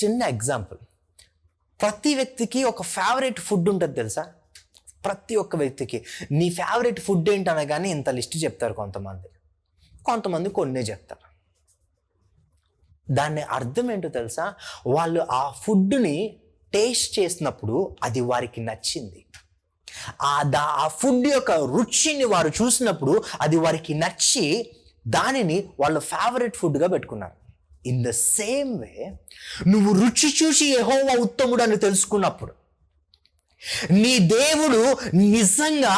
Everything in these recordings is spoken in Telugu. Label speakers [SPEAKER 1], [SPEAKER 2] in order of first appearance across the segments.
[SPEAKER 1] చిన్న ఎగ్జాంపుల్, ప్రతి వ్యక్తికి ఒక ఫేవరెట్ ఫుడ్ ఉంటుంది తెలుసా? ప్రతి ఒక్క వ్యక్తికి నీ ఫేవరెట్ ఫుడ్ ఏంటనగానే ఇంత లిస్ట్ చెప్తారు కొంతమంది కొన్నే చెప్తారు. దాని అర్థం ఏంటో తెలుసా? వాళ్ళు ఆ ఫుడ్ని టేస్ట్ చేసినప్పుడు అది వారికి నచ్చింది. ఆ ఫుడ్ యొక్క రుచిని వారు చూసినప్పుడు అది వారికి నచ్చి దానిని వాళ్ళు ఫేవరెట్ ఫుడ్గా పెట్టుకున్నారు. ఇన్ ద సేమ్ వే నువ్వు రుచి చూసి యెహోవా ఉత్తముడు అని తెలుసుకున్నప్పుడు, నీ దేవుడు నిజంగా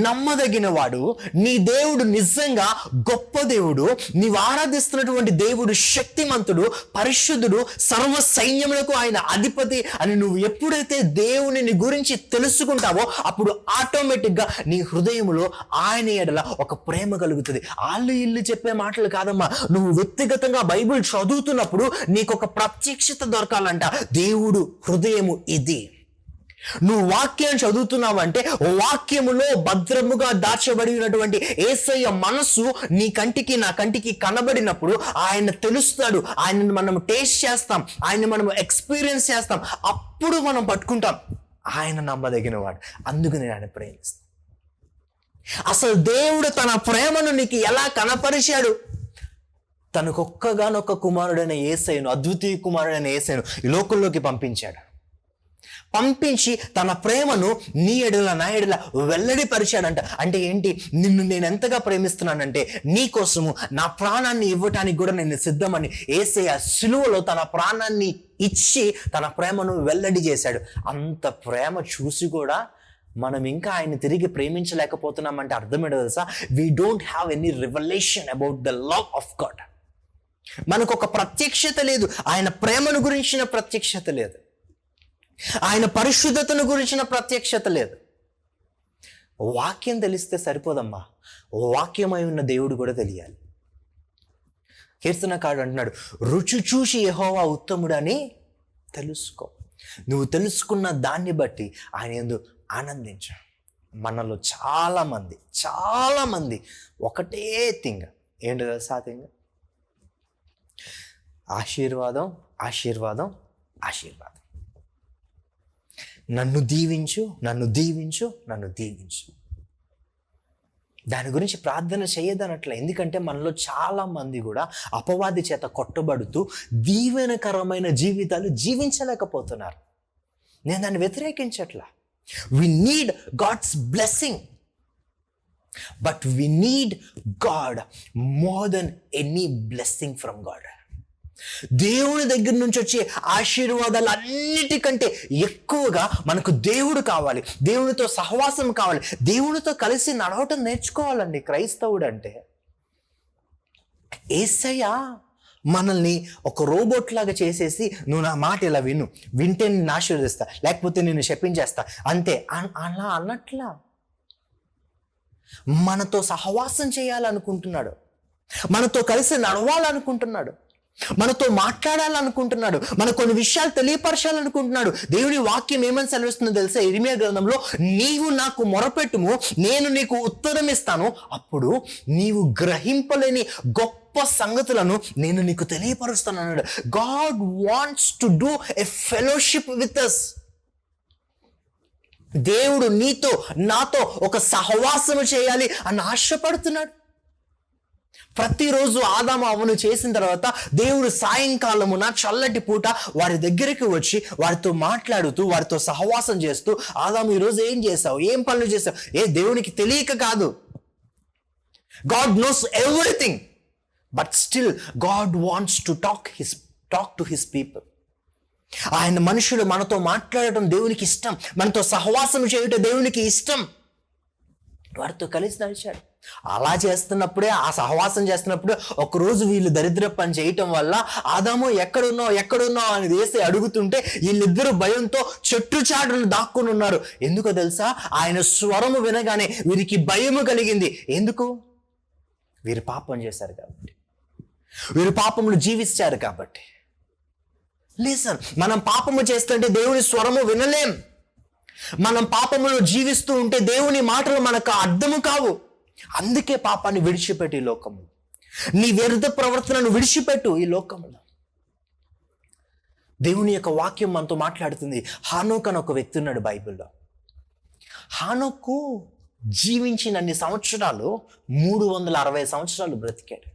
[SPEAKER 1] నమ్మదగినవాడు, నీ దేవుడు నిజంగా గొప్ప దేవుడు, నీవు ఆరాధిస్తున్నటువంటి దేవుడు శక్తిమంతుడు, పరిశుద్ధుడు, సర్వ సైన్యములకు ఆయన అధిపతి అని నువ్వు ఎప్పుడైతే దేవుని గురించి తెలుసుకుంటావో అప్పుడు ఆటోమేటిక్గా నీ హృదయంలో ఆయన ఎడల ఒక ప్రేమ కలుగుతుంది. వాళ్ళు ఇల్లు చెప్పే మాటలు కాదమ్మా, నువ్వు వ్యక్తిగతంగా బైబిల్ చదువుతున్నప్పుడు నీకు ఒక ప్రత్యక్షత దొరకాలంట. దేవుడు హృదయము ఇది. నువ్వు వాక్యం చదువుతున్నావంటే వాక్యములో భద్రముగా దాచబడి ఉన్నటువంటి యేసయ్య మనస్సు నీ కంటికి నా కంటికి కనబడినప్పుడు ఆయన తెలుస్తాడు. ఆయనను మనం టేస్ట్ చేస్తాం, ఆయన్ని మనం ఎక్స్పీరియన్స్ చేస్తాం. అప్పుడు మనం పట్టుకుంటాం ఆయన నమ్మదగిన వాడు, అందుకు నేను ఆయన ప్రేమిస్తాను. అసలు దేవుడు తన ప్రేమను నీకు ఎలా కనపరిచాడు? తనకొక్కగానొక్క కుమారుడైన యేసయ్యను, అద్వితీయ కుమారుడైన యేసయ్యను ఈ లోకంలోకి పంపించి తన ప్రేమను నీ ఎడల నా ఎడల వెల్లడిపరిచాడంట. అంటే ఏంటి? నిన్ను నేను ఎంతగా ప్రేమిస్తున్నానంటే నీ కోసము నా ప్రాణాన్ని ఇవ్వటానికి కూడా నేను సిద్ధమని యేసయ్య సిలువలో తన ప్రాణాన్ని ఇచ్చి తన ప్రేమను వెల్లడి చేశాడు. అంత ప్రేమ చూసి కూడా మనం ఇంకా ఆయన తిరిగి ప్రేమించలేకపోతున్నామంటే అర్థం ఏంటో తెలుసా? We don't have any revolution about the love of God. మనకు ఒక ప్రత్యక్షత లేదు, ఆయన ప్రేమను గురించిన ప్రత్యక్షత లేదు, ఆయన పరిశుద్ధతను గురించిన ప్రత్యక్షత లేదు. వాక్యం తెలిస్తే సరిపోదమ్మా, వాక్యమై ఉన్న దేవుడు కూడా తెలియాలి. కీర్తనకారుడు అంటున్నాడు, రుచి చూసి యెహోవా ఉత్తముడని తెలుసుకో. నువ్వు తెలుసుకున్న దాన్ని బట్టి ఆయన యందు ఆనందించు. మనలో చాలా మంది ఒకటే థింగ్ ఏంటో తెలుసా? థింగ్ ఆశీర్వాదం. నన్ను దీవించు. దాని గురించి ప్రార్థన చేయదనట్లే. ఎందుకంటే మనలో చాలా మంది కూడా అపవాది చేత కొట్టబడుతూ దీవెనకరమైన జీవితాలు జీవించలేకపోతున్నారు. నేను దాన్ని వ్యతిరేకించట్లా. We need God's blessing, but we need God more than any blessing from God. దేవుని దగ్గర నుంచి వచ్చే ఆశీర్వాదాలు అన్నిటికంటే ఎక్కువగా మనకు దేవుడు కావాలి, దేవునితో సహవాసం కావాలి, దేవునితో కలిసి నడవటం నేర్చుకోవాలండి క్రైస్తవుడు అంటే. యేసయ్య మనల్ని ఒక రోబోట్ లాగా చేసేసి నువ్వు నా మాట ఇలా వింటే నేను ఆశీర్వదిస్తా, లేకపోతే నేను శపించేస్తా అంతే అలా అన్నట్లా మనతో సహవాసం చేయాలనుకుంటున్నాడు, మనతో కలిసి నడవాలనుకుంటున్నాడు, మనతో మాట్లాడాలనుకుంటున్నాడు, మనకు కొన్ని విషయాలు తెలియపరచాలనుకుంటున్నాడు. దేవుని వాక్యం ఏమని సెలవిస్తుందో తెలుసా? ఇర్మీయా గ్రంథంలో, నీవు నాకు మొరపెట్టుము, నేను నీకు ఉత్తరం ఇస్తాను, అప్పుడు నీవు గ్రహింపలేని గొప్ప సంగతులను నేను నీకు తెలియపరుస్తాను అన్నాడు. God wants to do a fellowship with us. దేవుడు నీతో నాతో ఒక సహవాసము చేయాలి అని ఆశపడుతున్నాడు. ప్రతిరోజు ఆదాము అవ్వను చేసిన తర్వాత దేవుడు సాయంకాలమున చల్లటి పూట వారి దగ్గరికి వచ్చి వారితో మాట్లాడుతూ వారితో సహవాసం చేస్తూ, ఆదాము ఈరోజు ఏం చేసావు, ఏం పనులు చేసావు, దేవునికి తెలియక కాదు. God knows everything, but still God wants to talk to his people. ఆయన మనుషులు మనతో మాట్లాడటం దేవునికి ఇష్టం, మనతో సహవాసం చేయటం దేవునికి ఇష్టం. వారితో కలిసి నడిచాడు. అలా చేస్తున్నప్పుడే, ఆ సహవాసం చేస్తున్నప్పుడు ఒకరోజు వీళ్ళు దరిద్ర పని చేయటం వల్ల ఆదాము ఎక్కడున్నావు అని వేసి అడుగుతుంటే వీళ్ళిద్దరూ భయంతో చెట్టు చాటును దాక్కుని ఉన్నారు. ఎందుకో తెలుసా? ఆయన స్వరము వినగానే వీరికి భయము కలిగింది. ఎందుకు? వీరు పాపం చేశారు కాబట్టి, వీరు పాపములు జీవించారు కాబట్టి. లిసన్, మనం పాపము చేస్తుంటే దేవుని స్వరము వినలేం. మనం పాపములు జీవిస్తూ ఉంటే దేవుని మాటలు మనకు అర్థము కావు. అందుకే పాపాన్ని విడిచిపెట్టు ఈ లోకము, నీ వ్యర్థ ప్రవర్తనను విడిచిపెట్టు ఈ లోకములో. దేవుని యొక్క వాక్యం మనతో మాట్లాడుతుంది. హానోక్ అని ఒక వ్యక్తి ఉన్నాడు బైబిల్లో. హానోకు జీవించినన్ని సంవత్సరాలు 360 సంవత్సరాలు బ్రతికాడు.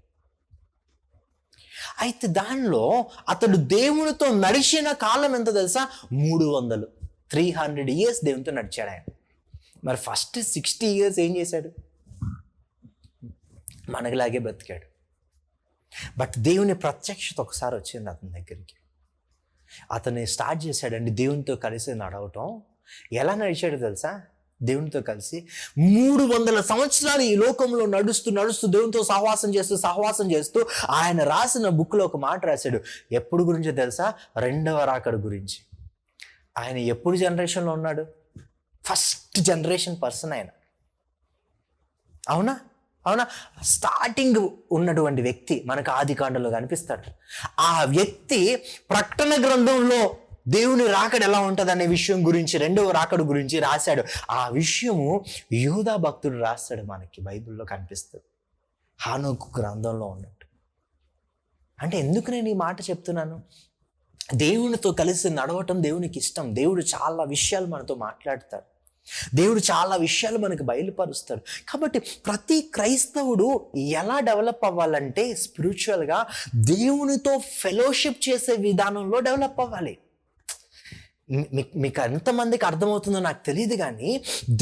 [SPEAKER 1] అయితే దానిలో అతడు దేవునితో నడిచిన కాలం ఎంత తెలుసా? 300 years దేవునితో నడిచాడు ఆయన. మరి ఫస్ట్ 60 years ఏం చేశాడు? మనకులాగే బ్రతికాడు. బట్ దేవుని ప్రత్యక్షత ఒకసారి వచ్చింది అతని దగ్గరికి. అతన్ని స్టార్ట్ చేశాడండి దేవునితో కలిసి నడవటం. ఎలా నడిచాడు తెలుసా? దేవునితో కలిసి 300 సంవత్సరాలు ఈ లోకంలో నడుస్తూ దేవునితో సహవాసం చేస్తూ ఆయన రాసిన బుక్లో ఒక మాట రాశాడు. ఎప్పుడు గురించో తెలుసా? రెండవ రాకడ గురించి. ఆయన ఎప్పుడు జనరేషన్లో ఉన్నాడు? ఫస్ట్ జనరేషన్ పర్సన్ ఆయన. అవునా? స్టార్టింగ్ ఉన్నటువంటి వ్యక్తి మనకు ఆదికాండలో కనిపిస్తాడు. ఆ వ్యక్తి ప్రకటన గ్రంథంలో దేవుని రాకడ ఎలా ఉంటుంది అనే విషయం గురించి, రెండవ రాకడ గురించి రాశాడు. ఆ విషయము యూదా భక్తుడు రాస్తాడు, మనకి బైబిల్లో కనిపిస్తుంది, హానోకు గ్రంథంలో ఉన్నట్టు. అంటే ఎందుకు నేను ఈ మాట చెప్తున్నాను? దేవునితో కలిసి నడవటం దేవునికి ఇష్టం. దేవుడు చాలా విషయాలు మనతో మాట్లాడతాడు. దేవుడు చాలా విషయాలు మనకు బయలుపరుస్తాడు. కాబట్టి ప్రతి క్రైస్తవుడు ఎలా డెవలప్ అవ్వాలంటే స్పిరిచువల్గా దేవునితో ఫెలోషిప్ చేసే విధానంలో డెవలప్ అవ్వాలి. మీకు ఎంతమందికి అర్థమవుతుందో నాకు తెలియదు, కానీ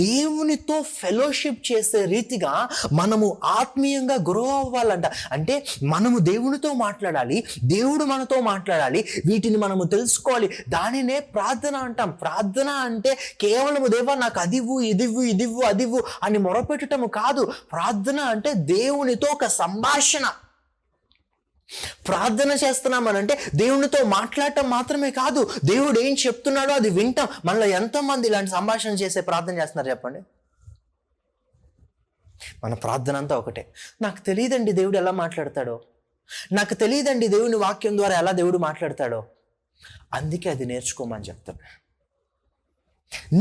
[SPEAKER 1] దేవునితో ఫెలోషిప్ చేసే రీతిగా మనము ఆత్మీయంగా గ్రో అవ్వాలంట. అంటే మనము దేవునితో మాట్లాడాలి, దేవుడు మనతో మాట్లాడాలి, వీటిని మనము తెలుసుకోవాలి. దానినే ప్రార్థన అంటాం. ప్రార్థన అంటే కేవలం దేవా నాకు అదివ్వు, ఇదివ్వు, అదివ్వు అని మొరపెట్టడం కాదు. ప్రార్థన అంటే దేవునితో ఒక సంభాషణ. ప్రార్థన చేస్తున్నామనంటే దేవునితో మాట్లాడటం మాత్రమే కాదు, దేవుడు ఏం చెప్తున్నాడో అది వింటాం. మనలో ఎంతమంది ఇలాంటి సంభాషణ చేసే ప్రార్థన చేస్తున్నారు చెప్పండి? మన ప్రార్థన అంతా ఒకటే. నాకు తెలియదండి దేవుడు ఎలా మాట్లాడతాడో, నాకు తెలియదండి దేవుని వాక్యం ద్వారా ఎలా దేవుడు మాట్లాడతాడో. అందుకే అది నేర్చుకోమని చెప్తాను.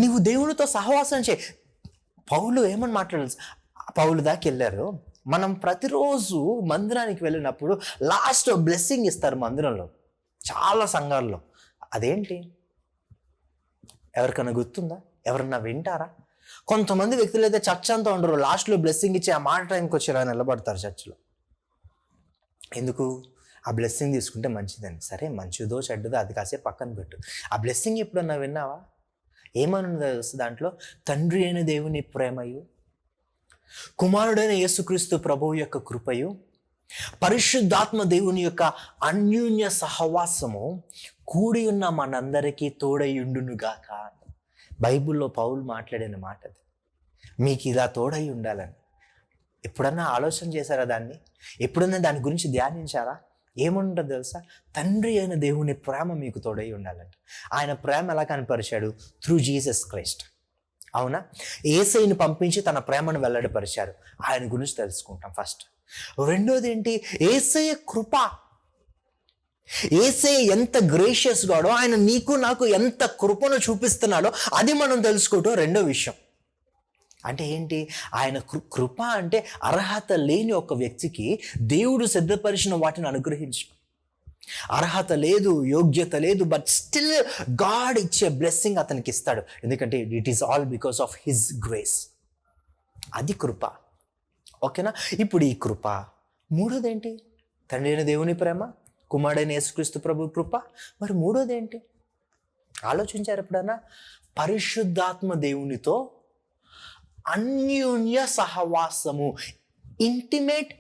[SPEAKER 1] నువ్వు దేవునితో సహవాసం చేయి. పౌలు ఏమని మాట్లాడాలి? పౌలు దాకా వెళ్ళారు. మనం ప్రతిరోజు మందిరానికి వెళ్ళినప్పుడు లాస్ట్ బ్లెస్సింగ్ ఇస్తారు మందిరంలో, చాలా సంఘాల్లో. అదేంటి? ఎవరికైనా గుర్తుందా? ఎవరన్నా వింటారా? కొంతమంది వ్యక్తులు అయితే చర్చ్ అంతా ఉండరు, లాస్ట్లో బ్లెస్సింగ్ ఇచ్చి ఆ మాట టైంకి వచ్చి ఇలా నిలబడతారు చర్చ్లో. ఎందుకు? ఆ బ్లెస్సింగ్ తీసుకుంటే మంచిదని. సరే, మంచిదో చెడ్డదో అది కాసేపు పక్కన పెట్టు. ఆ బ్లెస్సింగ్ ఎప్పుడన్నా విన్నావా? ఏమన్నా దాంట్లో? తండ్రి అయిన దేవుని ప్రేమయు, కుమారుడైన యేసుక్రీస్తు ప్రభువు యొక్క కృపయు, పరిశుద్ధాత్మ దేవుని యొక్క అన్యోన్య సహవాసము కూడి ఉన్న మనందరికీ తోడయుండునుగాక. బైబిల్లో పౌలు మాట్లాడిన మాట అది. మీకు ఇలా తోడై ఉండాలని ఎప్పుడన్నా ఆలోచన చేశారా? దాన్ని ఎప్పుడన్నా దాని గురించి ధ్యానించారా? ఏముంటుంది తెలుసా? తండ్రి అయిన దేవుని ప్రేమ మీకు తోడై ఉండాలంట. ఆయన ప్రేమ ఎలా కనపరిచాడు? Through Jesus Christ. అవునా? యేసయ్యను పంపించి తన ప్రేమను వెల్లడిపరిచారు. ఆయన గురించి తెలుసుకుంటాం ఫస్ట్. రెండోది ఏంటి? యేసయ్య కృప. యేసయ్య ఎంత గ్రేషియస్ గాడో, ఆయన నీకు నాకు ఎంత కృపను చూపిస్తున్నాడో అది మనం తెలుసుకోవటం రెండో విషయం. అంటే ఏంటి? ఆయన కృప అంటే అర్హత లేని ఒక వ్యక్తికి దేవుడు సిద్ధపరిచిన వాటిని అనుగ్రహించు. అర్హత లేదు, యోగ్యత లేదు, బట్ స్టిల్ గాడ్ ఇచ్చే బ్లెస్సింగ్ అతనికి ఇస్తాడు. ఎందుకంటే it is all because of his grace. అది కృప. ఓకేనా? ఇప్పుడు ఈ కృప. మూడోది ఏంటి? తండ్రి అయిన దేవుని ప్రేమ, కుమారుడైన యేసుక్రీస్తు ప్రభు కృప. మరి మూడోది ఏంటి? ఆలోచించారు ఎప్పుడన్నా? పరిశుద్ధాత్మ దేవునితో అన్యోన్య సహవాసము, intimate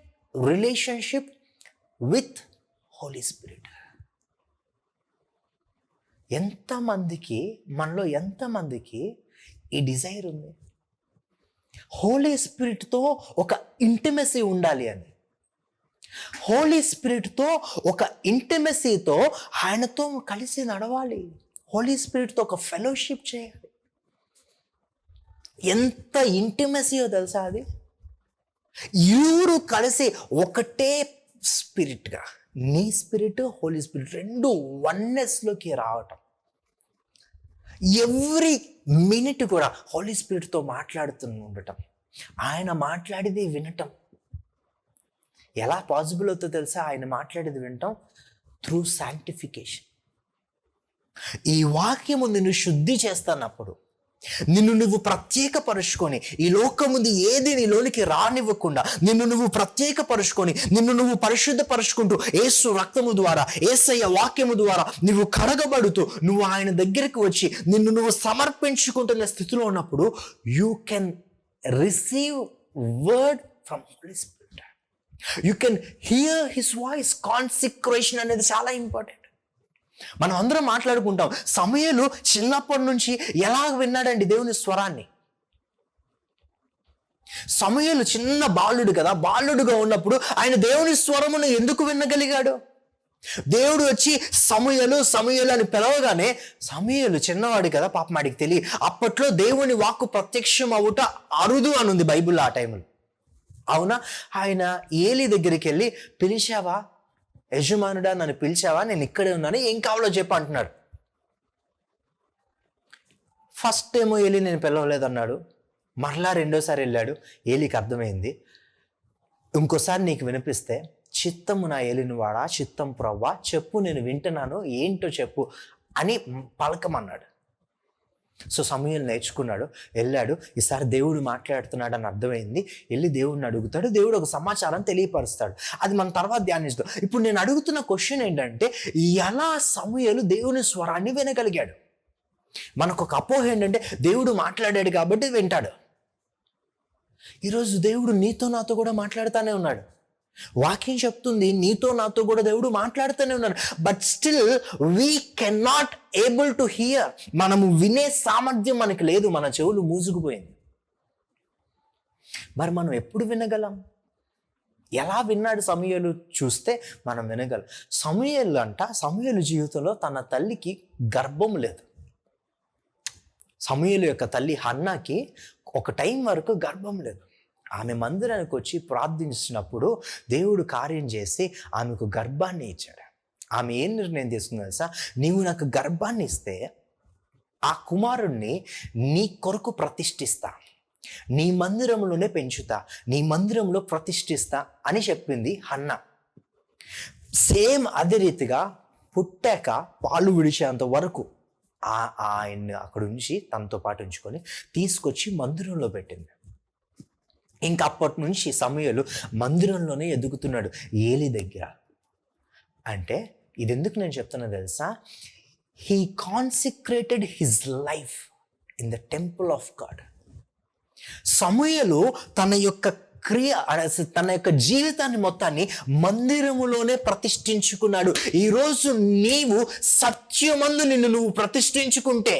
[SPEAKER 1] relationship with holy spirit. మనలో ఎంతమందికి ఈ డిజైర్ ఉంది? హోలీ స్పిరిట్తో ఒక ఇంటిమెసీ ఉండాలి అని. హోలీ స్పిరిట్తో ఒక ఇంటిమెసీతో ఆయనతో కలిసి నడవాలి. హోలీ స్పిరిట్తో ఒక ఫెలోషిప్ చేయాలి. ఎంత ఇంటిమెసీయో తెలుసా అది? ఇరువురు కలిసి ఒకటే స్పిరిట్గా, నీ స్పిరిట్, హోలీ స్పిరిట్ రెండు వన్నెస్లోకి రావటం. ఎవ్రీ మినిట్ కూడా హోలీ స్పిరిట్తో మాట్లాడుతూ ఉండటం, ఆయన మాట్లాడేది వినటం. ఎలా పాసిబుల్ అవుతుందో తెలుసా ఆయన మాట్లాడేది వినటం? Through sanctification. ఈ వాక్యము నిన్ను శుద్ధి చేస్తున్నప్పుడు, నిన్ను నువ్వు ప్రత్యేకపరుచుకొని, ఈ లోకముందు ఏది నీలోనికి రానివ్వకుండా నిన్ను నువ్వు ప్రత్యేకపరుచుకొని, నిన్ను నువ్వు పరిశుద్ధపరుచుకుంటూ యేసు రక్తము ద్వారా, యేసయ్య వాక్యము ద్వారా నువ్వు కడగబడుతూ నువ్వు ఆయన దగ్గరికి వచ్చి నిన్ను నువ్వు సమర్పించుకుంటున్న స్థితిలో ఉన్నప్పుడు you can receive word from holy spirit. You can hear his voice. Consecration అనేది చాలా ఇంపార్టెంట్. మనం అందరం మాట్లాడుకుంటాం, సమూయేలు చిన్నప్పటి నుంచి ఎలా విన్నాడండి దేవుని స్వరాన్ని. సమూయేలు చిన్న బాలుడు కదా, బాలుడుగా ఉన్నప్పుడు ఆయన దేవుని స్వరమును ఎందుకు వినగలిగాడు? దేవుడు వచ్చి సమూయేలు సమూయేలు అని పిలవగానే, సమూయేలు చిన్నవాడు కదా పాపం, వాడికి తెలియ. అప్పట్లో దేవుని వాక్కు ప్రత్యక్షం అవుట అరుదు అని ఉంది బైబిల్లో ఆ టైంలో. అవునా? ఆయన ఏలి దగ్గరికి వెళ్ళి, పిలిచావా యజమానుడా, నన్ను పిలిచావా, నేను ఇక్కడే ఉన్నాను, ఏం కావాలో చెప్పు అంటున్నాడు. ఫస్ట్ ఏమో ఏలి నేను పిలవలేదు అన్నాడు. మరలా రెండోసారి వెళ్ళాడు. ఏలికి అర్థమైంది. ఇంకోసారి నీకు వినిపిస్తే, చిత్తము నా ఏలిని వాడా, చిత్తం ప్రవ్వా, చెప్పు నేను వింటున్నాను, ఏంటో చెప్పు అని పలకమన్నాడు. సో సమూయేలు నేర్చుకున్నాడు, వెళ్ళాడు. ఈసారి దేవుడు మాట్లాడుతున్నాడు అని అర్థమైంది. వెళ్ళి దేవుడిని అడుగుతాడు. దేవుడు ఒక సమాచారం తెలియపరుస్తాడు. అది మనం తర్వాత ధ్యానిస్తాం. ఇప్పుడు నేను అడుగుతున్న క్వశ్చన్ ఏంటంటే, ఎలా సమూయేలు దేవుని స్వరాన్ని వినగలిగాడు? మనకు ఒక అపోహ ఏంటంటే, దేవుడు మాట్లాడాడు కాబట్టి వింటాడు. ఈరోజు దేవుడు నీతో నాతో కూడా మాట్లాడుతూనే ఉన్నాడు. వాక్యం చెప్తుంది, నీతో నాతో కూడా దేవుడు మాట్లాడుతూనే ఉన్నాడు. But still we can not able to hear. మనము వినే సామర్థ్యం మనకు లేదు, మన చెవులు మూసుకుపోయింది. మరి మనం ఎప్పుడు వినగలం? ఎలా విన్నాడు సమూయేలు చూస్తే మనం వినగలం. సమూయేలు జీవితంలో తన తల్లికి గర్భం లేదు. సమూయేలు యొక్క తల్లి హన్నాకి ఒక టైం వరకు గర్భం లేదు. ఆమె మందిరానికి వచ్చి ప్రార్థించినప్పుడు దేవుడు కార్యం చేసి ఆమెకు గర్భాన్ని ఇచ్చాడు. ఆమె ఏం నిర్ణయం తీసుకుంది తెలుసా? నీవు నాకు గర్భాన్ని ఇస్తే ఆ కుమారుణ్ణి నీ కొరకు ప్రతిష్ఠిస్తా, నీ మందిరంలోనే పెంచుతా, నీ మందిరంలో ప్రతిష్ఠిస్తా అని చెప్పింది హన్నా. సేమ్ అదే రీతిగా పుట్టాక పాలు విడిచేంత వరకు ఆయన్ని అక్కడ ఉంచి తనతో పాటు ఉంచుకొని తీసుకొచ్చి మందిరంలో పెట్టింది. ఇంకా అప్పటి నుంచి సమూయేలు మందిరంలోనే ఎదుగుతున్నాడు ఏలి దగ్గర. అంటే ఇది ఎందుకు నేను చెప్తున్నా తెలుసా? He consecrated his life in the temple of God. సమూయేలు తన యొక్క తన యొక్క జీవితాన్ని మొత్తాన్ని మందిరములోనే ప్రతిష్ఠించుకున్నాడు. ఈరోజు నీవు సత్యమందు నిన్ను నువ్వు ప్రతిష్ఠించుకుంటే,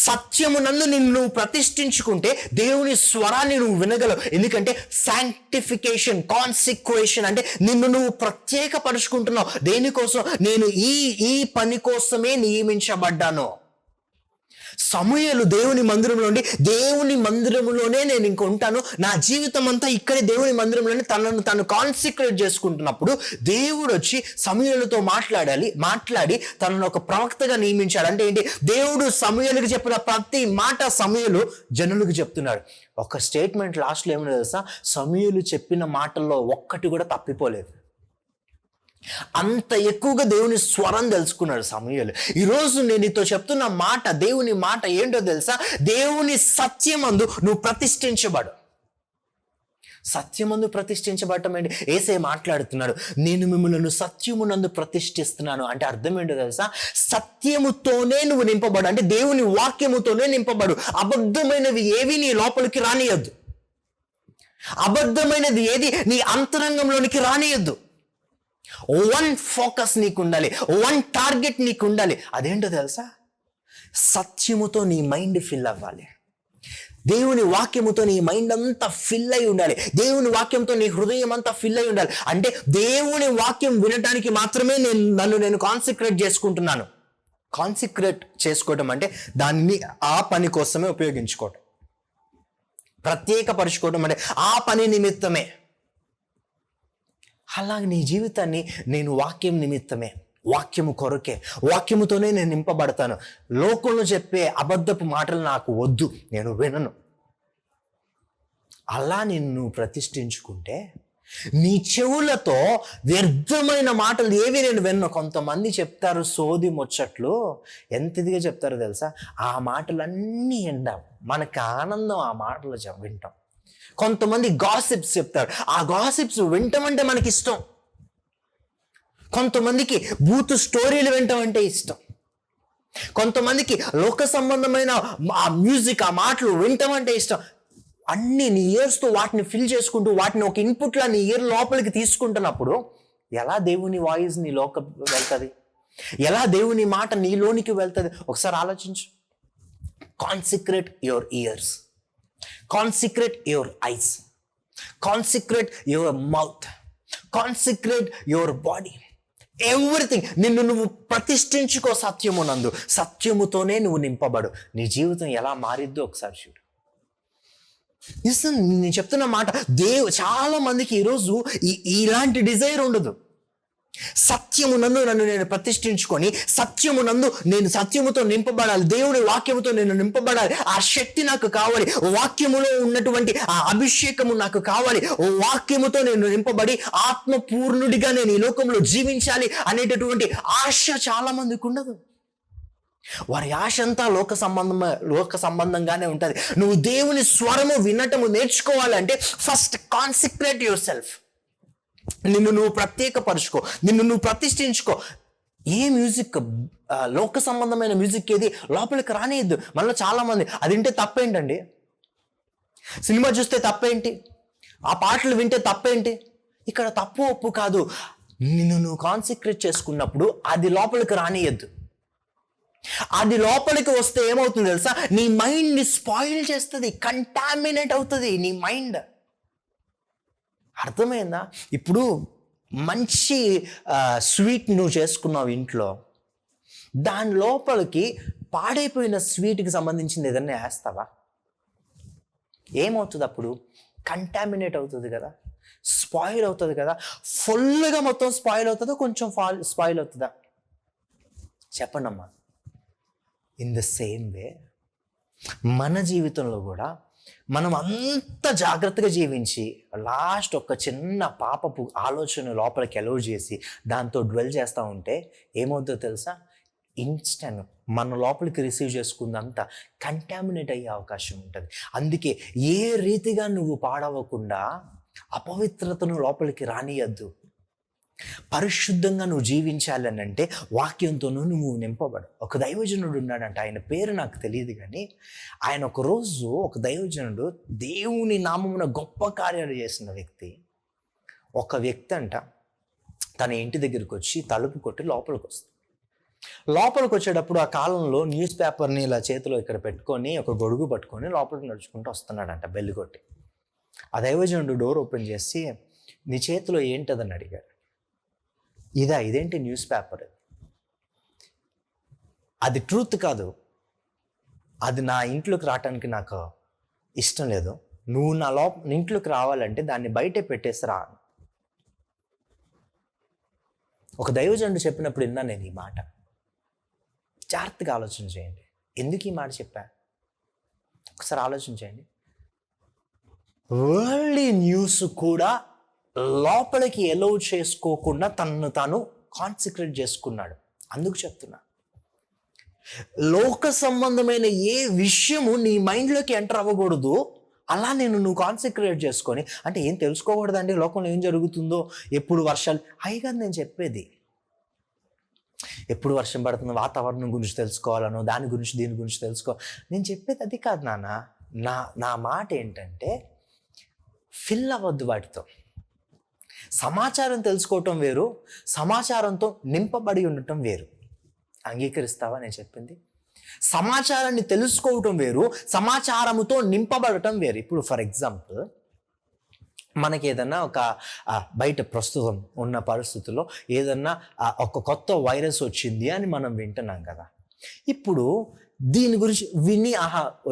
[SPEAKER 1] సత్యమునందు నిన్ను నువ్వు ప్రతిష్ఠించుకుంటే దేవుని స్వరాన్ని నువ్వు వినగలవు. ఎందుకంటే శాంక్టిఫికేషన్, కాన్సిక్రేషన్ అంటే నిన్ను నువ్వు ప్రత్యేకపరుచుకుంటున్నావు. దేనికోసం? నేను ఈ పని కోసమే నియమించబడ్డాను. సమూయేలు దేవుని మందిరంలో ఉండి, దేవుని మందిరంలోనే నేను ఇంక ఉంటాను, నా జీవితం అంతా ఇక్కడే దేవుని మందిరంలోనే తను కాన్సిక్రేట్ చేసుకుంటున్నప్పుడు దేవుడు వచ్చి సమూయేలుతో మాట్లాడి తనను ఒక ప్రవక్తగా నియమించాడు. అంటే ఏంటి? దేవుడు సమూయేలుకి చెప్పిన ప్రతి మాట సమూయేలు జనులకు చెప్తున్నాడు. ఒక స్టేట్మెంట్ లాస్ట్లో ఏమో తెలుసా? సమూయేలు చెప్పిన మాటల్లో ఒక్కటి కూడా తప్పిపోలేదు. అంత ఎక్కువగా దేవుని స్వరం తెలుసుకున్నాడు సమూయేలు. ఈరోజు నేను నీతో చెప్తున్న మాట, దేవుని మాట ఏంటో తెలుసా? దేవుని సత్యమందు నువ్వు ప్రతిష్ఠించబడు. సత్యమందు ప్రతిష్ఠించబడటం ఏంటి? యేసే మాట్లాడుతున్నాడు, నేను మిమ్మల్ని సత్యమునందు ప్రతిష్ఠిస్తున్నాను. అంటే అర్థం ఏంటో తెలుసా? సత్యముతోనే నువ్వు నింపబడు. అంటే దేవుని వాక్యముతోనే నింపబడు. అబద్ధమైనవి ఏవి నీ లోపలికి రానియద్దు. అబద్ధమైనది ఏది నీ అంతరంగంలోనికి రానియద్దు. వన్ ఫోకస్ నీకు ఉండాలి, వన్ టార్గెట్ నీకు ఉండాలి. అదేంటో తెలుసా? సత్యముతో నీ మైండ్ ఫిల్ అవ్వాలి. దేవుని వాక్యముతో నీ మైండ్ అంతా ఫిల్ అయి ఉండాలి. దేవుని వాక్యంతో నీ హృదయం అంతా ఫిల్ అయి ఉండాలి. అంటే దేవుని వాక్యం వినటానికి మాత్రమే నేను కాన్సిక్రేట్ చేసుకుంటున్నాను. కాన్సిక్రేట్ చేసుకోవడం అంటే దాన్ని ఆ పని కోసమే ఉపయోగించుకోవడం. ప్రత్యేకపరుచుకోవడం అంటే ఆ పని నిమిత్తమే. అలాగే నీ జీవితాన్ని నేను వాక్యం నిమిత్తమే, వాక్యము కొరకే, వాక్యముతోనే నేను నింపబడతాను. లోకంలో చెప్పే అబద్ధపు మాటలు నాకు వద్దు, నేను వినను. అలా నిన్ను ప్రతిష్ఠించుకుంటే నీ చెవులతో వ్యర్థమైన మాటలు ఏవి నేను విన్నా. కొంతమంది చెప్తారు సోది ముచ్చట్లు, ఎంత ఇదిగా చెప్తారో తెలుసా? ఆ మాటలన్నీ వింటాం, మనకు ఆనందం ఆ మాటలు వింటాం. కొంతమంది గాసిప్స్ చెప్తారు, ఆ గాసిప్స్ వింటామంటే మనకి ఇష్టం. కొంతమందికి బూతు స్టోరీలు వింటామంటే ఇష్టం. కొంతమందికి లోక సంబంధమైన ఆ మ్యూజిక్, ఆ మాటలు వింటామంటే ఇష్టం. అన్ని నీ ఇయర్స్తో వాటిని ఫిల్ చేసుకుంటూ వాటిని ఒక ఇన్పుట్లా నీ ఇయర్ లోపలికి తీసుకుంటున్నప్పుడు ఎలా దేవుని వాయిస్ నీ లోక వెళ్తుంది? ఎలా దేవుని మాట నీలోనికి వెళ్తుంది? ఒకసారి ఆలోచించు. Consecrate your years, consecrate your eyes, consecrate your mouth, consecrate your body, everything. నిన్ను నువ్వు ప్రతిష్ఠించుకో సత్యమునందు. సత్యముతోనే నువ్వు నింపబడు. నీ జీవితం ఎలా మారిద్దో ఒకసారి చూడు. నేను చెప్తున్న మాట, చాలా మందికి ఈరోజు ఇలాంటి డిజైర్ ఉండదు. సత్యమునందు నన్ను నేను ప్రతిష్ఠించుకొని, సత్యమునందు నేను సత్యముతో నింపబడాలి, దేవుని వాక్యముతో నేను నింపబడాలి, ఆ శక్తి నాకు కావాలి, వాక్యములో ఉన్నటువంటి ఆ అభిషేకము నాకు కావాలి, వాక్యముతో నేను నింపబడి ఆత్మపూర్ణుడిగా నేను ఈ లోకంలో జీవించాలి అనేటటువంటి ఆశ చాలా మందికి ఉండదు. వారి ఆశ అంతా లోక సంబంధంగానే ఉంటుంది. నువ్వు దేవుని స్వరము వినటము నేర్చుకోవాలంటే ఫస్ట్ కాన్సిక్రేట్ యువర్ సెల్ఫ్. నిన్ను నువ్వు ప్రత్యేకపరుచుకో, నిన్ను నువ్వు ప్రతిష్ఠించుకో. ఏ మ్యూజిక్, లోక సంబంధమైన మ్యూజిక్ ఏది లోపలికి రానియద్దు. మనలో చాలా మంది అది వింటే తప్పేంటండి, సినిమా చూస్తే తప్పేంటి, ఆ పాటలు వింటే తప్పేంటి? ఇక్కడ తప్పు ఒప్పు కాదు. నిన్ను నువ్వు కాన్సిక్రేట్ చేసుకున్నప్పుడు అది లోపలికి రానియద్దు. అది లోపలికి వస్తే ఏమవుతుంది తెలుసా? నీ మైండ్ని స్పాయిల్ చేస్తుంది, కంటామినేట్ అవుతుంది నీ మైండ్. అర్థమైందా? ఇప్పుడు మంచి స్వీట్ నువ్వు చేసుకున్నావు ఇంట్లో, దాని లోపలికి పాడైపోయిన స్వీట్కి సంబంధించింది ఏదన్నా వేస్తావా? ఏమవుతుంది అప్పుడు? కంటామినేట్ అవుతుంది కదా, స్పాయిల్ అవుతుంది కదా. ఫుల్గా మొత్తం స్పాయిల్ అవుతుందా, కొంచెం స్పాయిల్ అవుతుందా? చెప్పండి అమ్మా. ఇన్ ద సేమ్ వే మన జీవితంలో కూడా మనం అంత జాగ్రత్తగా జీవించి లాస్ట్ ఒక చిన్న పాపపు ఆలోచన లోపలికి అలౌ చేసి దాంతో డ్వెల్ చేస్తూ ఉంటే ఏమవుతుందో తెలుసా? ఇన్స్టెంట్ మన లోపలికి రిసీవ్ చేసుకుందంతా కంటామినేట్ అయ్యే అవకాశం ఉంటుంది. అందుకే ఏ రీతిగా నువ్వు పాడవకుండా అపవిత్రతను లోపలికి రానియద్దు. పరిశుద్ధంగా నువ్వు జీవించాలి అని అంటే వాక్యంతోనూ నువ్వు నింపబడు. ఒక దైవజనుడు ఉన్నాడంట, ఆయన పేరు నాకు తెలియదు, కానీ ఆయన ఒకరోజు ఒక దైవజనుడు దేవుని నామమున గొప్ప కార్యాలు చేసిన వ్యక్తి. ఒక వ్యక్తి అంట తన ఇంటి దగ్గరికి వచ్చి తలుపు కొట్టి లోపలికి వస్తుంది. లోపలికి వచ్చేటప్పుడు ఆ కాలంలో న్యూస్ పేపర్ని ఇలా చేతిలో ఇక్కడ పెట్టుకొని ఒక గొడుగు పట్టుకొని లోపలికి నడుచుకుంటూ వస్తున్నాడంట బెల్లి కొట్టి. ఆ దైవజనుడు డోర్ ఓపెన్ చేసి, నీ చేతిలో ఏంటదని అడిగాడు. ఇదేంటి న్యూస్ పేపర్, అది ట్రూత్ కాదు, అది నా ఇంట్లోకి రావటానికి నాకు ఇష్టం లేదు, నువ్వు నా ఇంట్లోకి రావాలంటే దాన్ని బయటే పెట్టేసిరా. ఒక దైవజనుడు చెప్పినప్పుడు విన్నా నేను ఈ మాట. జాగ్రత్తగా ఆలోచన చేయండి, ఎందుకు ఈ మాట చెప్పా ఒకసారి ఆలోచన చేయండి. వరల్డ్ న్యూస్ కూడా లోపలికి ఎలౌ చేసుకోకుండా తనను తాను కాన్సిక్రేట్ చేసుకున్నాడు. అందుకు చెప్తున్నా, లోక సంబంధమైన ఏ విషయము నీ మైండ్లోకి ఎంటర్ అవ్వకూడదు. అలా నువ్వు కాన్సిక్రేట్ చేసుకొని, అంటే ఏం తెలుసుకోకూడదండి లోకంలో ఏం జరుగుతుందో, ఎప్పుడు వర్షాలు అయి కాదు నేను చెప్పేది. ఎప్పుడు వర్షం పడుతుందో వాతావరణం గురించి తెలుసుకోవాలనో, దాని గురించి దీని గురించి నేను చెప్పేది అది కాదు నాన్న. నా మాట ఏంటంటే, ఫిల్ అవ్వద్దు వాటితో. సమాచారం తెలుసుకోవటం వేరు, సమాచారంతో నింపబడి ఉండటం వేరు. అంగీకరిస్తావా నేను చెప్పింది? సమాచారాన్ని తెలుసుకోవటం వేరు, సమాచారముతో నింపబడటం వేరు. ఇప్పుడు ఫర్ ఎగ్జాంపుల్ మనకి ఏదన్నా ఒక బయట ప్రస్తుతం ఉన్న పరిస్థితుల్లో ఏదన్నా ఒక కొత్త వైరస్ వచ్చింది అని మనం వింటున్నాం కదా. ఇప్పుడు దీని గురించి విని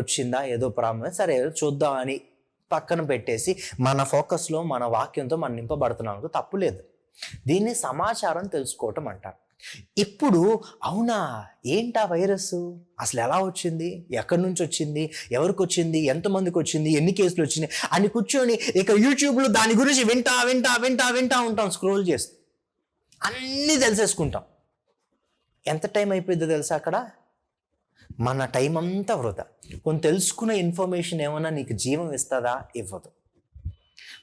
[SPEAKER 1] వచ్చిందా ఏదో ప్రాబ్లం, సరే చూద్దాం అని పక్కన పెట్టేసి మన ఫోకస్లో మన వాక్యంతో మనం నింపబడుతున్నాం, తప్పు లేదు. దీన్ని సమాచారం తెలుసుకోవటం అంటారు. ఇప్పుడు అవునా, ఏంటా వైరస్, అసలు ఎలా వచ్చింది, ఎక్కడి నుంచి వచ్చింది, ఎవరికి వచ్చింది, ఎంతమందికి వచ్చింది, ఎన్ని కేసులు వచ్చినాయి అని కూర్చొని ఇక యూట్యూబ్లో దాని గురించి వింటా ఉంటాం, స్క్రోల్ చేస్తూ అన్నీ తెలిసేసుకుంటాం. ఎంత టైం అయిపోయిందో తెలుసా అక్కడ? మన టైం అంతా వృధా. కొన్ని తెలుసుకున్న ఇన్ఫర్మేషన్ ఏమన్నా నీకు జీవం ఇస్తుందా? ఇవ్వదు.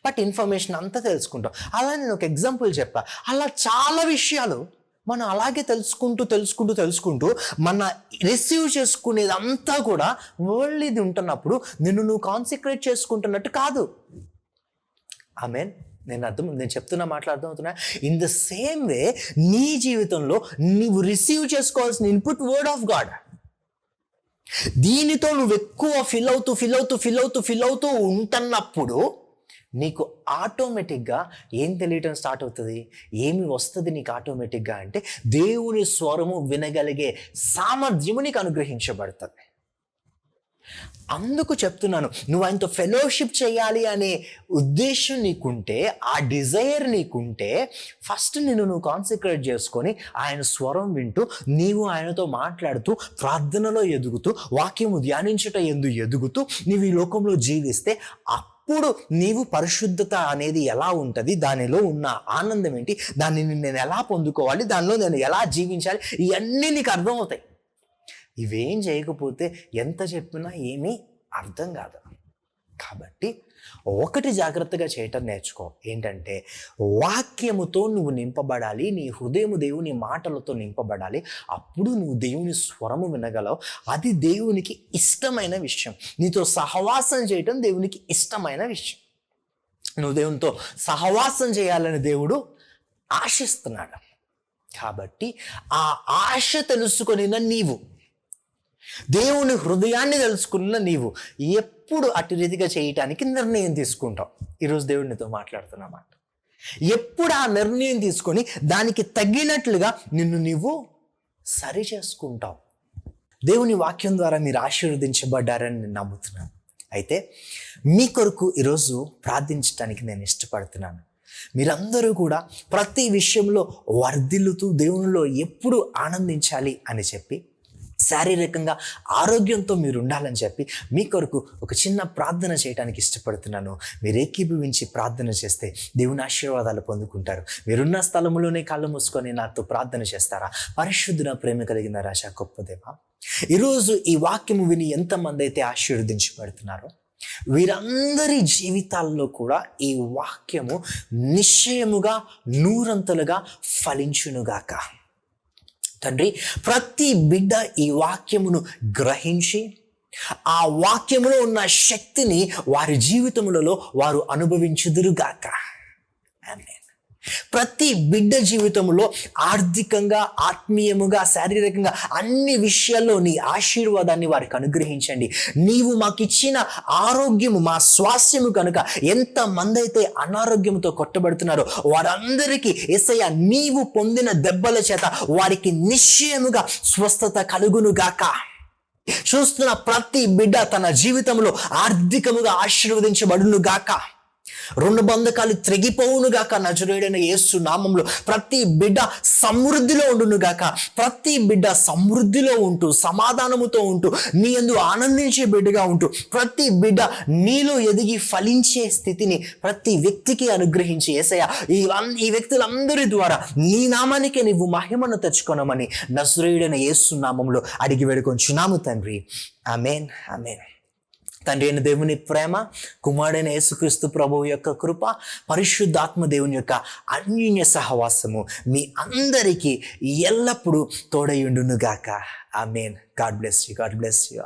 [SPEAKER 1] బట్ ఇన్ఫర్మేషన్ అంతా తెలుసుకుంటాం. అలా నేను ఒక ఎగ్జాంపుల్ చెప్పా. అలా చాలా విషయాలు మనం అలాగే తెలుసుకుంటూ మన రిసీవ్ చేసుకునేదంతా కూడా వరల్డ్ ఇది ఉంటున్నప్పుడు నువ్వు కాన్సన్ట్రేట్ చేసుకుంటున్నట్టు కాదు. ఆమేన్. నేను చెప్తున్నా, మాట్లాడుతున్నా. ఇన్ ద సేమ్ వే నీ జీవితంలో నీవు రిసీవ్ చేసుకోవాల్సిన ఇన్పుట్ వర్డ్ ఆఫ్ గాడ్, దీనితో నువ్వు ఎక్కువ ఫిల్ అవుతూ ఉంటున్నప్పుడు నీకు ఆటోమేటిక్గా ఏం తెలియటం స్టార్ట్ అవుతుంది. ఏమి వస్తుంది నీకు ఆటోమేటిక్గా అంటే దేవుని స్వరము వినగలిగే సామర్థ్యము నీకు అనుగ్రహించబడుతుంది. అందుకు చెప్తున్నాను, నువ్వు ఆయనతో ఫెలోషిప్ చేయాలి అనే ఉద్దేశం నీకుంటే, ఆ డిజైర్ నీకుంటే, ఫస్ట్ నువ్వు కాన్సన్ట్రేట్ చేసుకొని ఆయన స్వరం వింటూ నీవు ఆయనతో మాట్లాడుతూ ప్రార్థనలో ఎదుగుతూ వాక్యము ధ్యానించుట ఎదుగుతూ నీవు ఈ లోకంలో జీవిస్తే అప్పుడు నీవు పరిశుద్ధత అనేది ఎలా ఉంటుంది, దానిలో ఉన్న ఆనందం ఏంటి, దాన్ని నేను ఎలా పొందుకోవాలి, దానిలో నేను ఎలా జీవించాలి, ఇవన్నీ నీకు అర్థమవుతాయి. ఇవేం చేయకపోతే ఎంత చెప్పినా ఏమీ అర్థం కాదు. కాబట్టి ఒకటి జాగ్రత్తగా చేయటం నేర్చుకో. ఏంటంటే వాక్యముతో నువ్వు నింపబడాలి, నీ హృదయము దేవుని మాటలతో నింపబడాలి. అప్పుడు నువ్వు దేవుని స్వరము వినగలవు. అది దేవునికి ఇష్టమైన విషయం. నీతో సహవాసం చేయటం దేవునికి ఇష్టమైన విషయం. నువ్వు దేవునితో సహవాసం చేయాలని దేవుడు ఆశిస్తున్నాడు. కాబట్టి ఆ ఆశ తెలుసుకొని నీవు, దేవుని హృదయాన్ని తెలుసుకున్న నీవు ఎప్పుడు అటు రీతిగా చేయటానికి నిర్ణయం తీసుకుంటావు. ఈరోజు దేవుడినితో మాట్లాడుతున్నమాట. ఎప్పుడు ఆ నిర్ణయం తీసుకొని దానికి తగ్గినట్లుగా నీవు సరి చేసుకుంటావు. దేవుని వాక్యం ద్వారా మీరు ఆశీర్వదించబడ్డారని నేను నమ్ముతున్నాను. అయితే మీ కొరకు ఈరోజు ప్రార్థించడానికి నేను ఇష్టపడుతున్నాను. మీరందరూ కూడా ప్రతి విషయంలో వర్ధిల్లుతూ దేవునిలో ఎప్పుడు ఆనందించాలి అని చెప్పి, శారీరకంగా ఆరోగ్యంతో మీరు ఉండాలని చెప్పి మీ కొరకు ఒక చిన్న ప్రార్థన చేయడానికి ఇష్టపడుతున్నాను. మీరు ఏకీభవించి ప్రార్థన చేస్తే దేవుని ఆశీర్వాదాలు పొందుకుంటారు. మీరున్న స్థలంలోనే కళ్ళు మూసుకొని నాతో ప్రార్థన చేస్తారా? పరిశుద్ధున ప్రేమ కలిగిన రాజా గొప్ప దేవా, ఈరోజు ఈ వాక్యము విని ఎంతమంది అయితే ఆశీర్వదించబడుతున్నారో వీరందరి జీవితాల్లో కూడా ఈ వాక్యము నిశ్చయముగా నూరంతలుగా ఫలించునుగాక. తండ్రి, ప్రతి బిడ్డ ఈ వాక్యమును గ్రహించి ఆ వాక్యములో ఉన్న శక్తిని వారి జీవితములలో వారు అనుభవించుదురుగాక. ఆమేన్. ప్రతి బిడ్డ జీవితంలో ఆర్థికంగా, ఆత్మీయముగా, శారీరకంగా అన్ని విషయాల్లో నీ ఆశీర్వాదాన్ని వారికి అనుగ్రహించండి. నీవు మాకు ఇచ్చిన ఆరోగ్యము మా స్వాస్థ్యము కనుక ఎంతమంది అయితే అనారోగ్యంతో కొట్టబడుతున్నారో వారందరికీ యేసయ్య నీవు పొందిన దెబ్బల చేత వారికి నిశ్చయముగా స్వస్థత కలుగునుగాక. చూస్తున్న ప్రతి బిడ్డ తన జీవితంలో ఆర్థికముగా ఆశీర్వదించబడునుగాక. రెండు బంధకాలు త్రెగిపోవునుగాక. నజరేయుడైన యేసు నామములో ప్రతి బిడ్డ సమృద్ధిలో ఉండునుగాక. ప్రతి బిడ్డ సమృద్ధిలో ఉంటూ సమాధానముతో ఉంటూ నీ యందు ఆనందించే బిడ్డగా ఉంటూ ప్రతి బిడ్డ నీలో ఎదిగి ఫలించే స్థితిని ప్రతి వ్యక్తికి అనుగ్రహించి యేసయ్య ఈ వ్యక్తులందరి ద్వారా నీ నామానికి నీవు మహిమను తెచ్చుకొనమని నజరేయుడైన యేసు నామములో అడిగి వేడుకొంచున్నాము తండ్రి. ఆమేన్, ఆమేన్. తండ్రి అయిన దేవుని ప్రేమ, కుమారుడైన యేసుక్రీస్తు ప్రభువు యొక్క కృప, పరిశుద్ధాత్మ దేవుని యొక్క అన్యోన్య సహవాసము మీ అందరికీ ఎల్లప్పుడూ తోడయుండునుగాక. ఆమేన్. God bless you.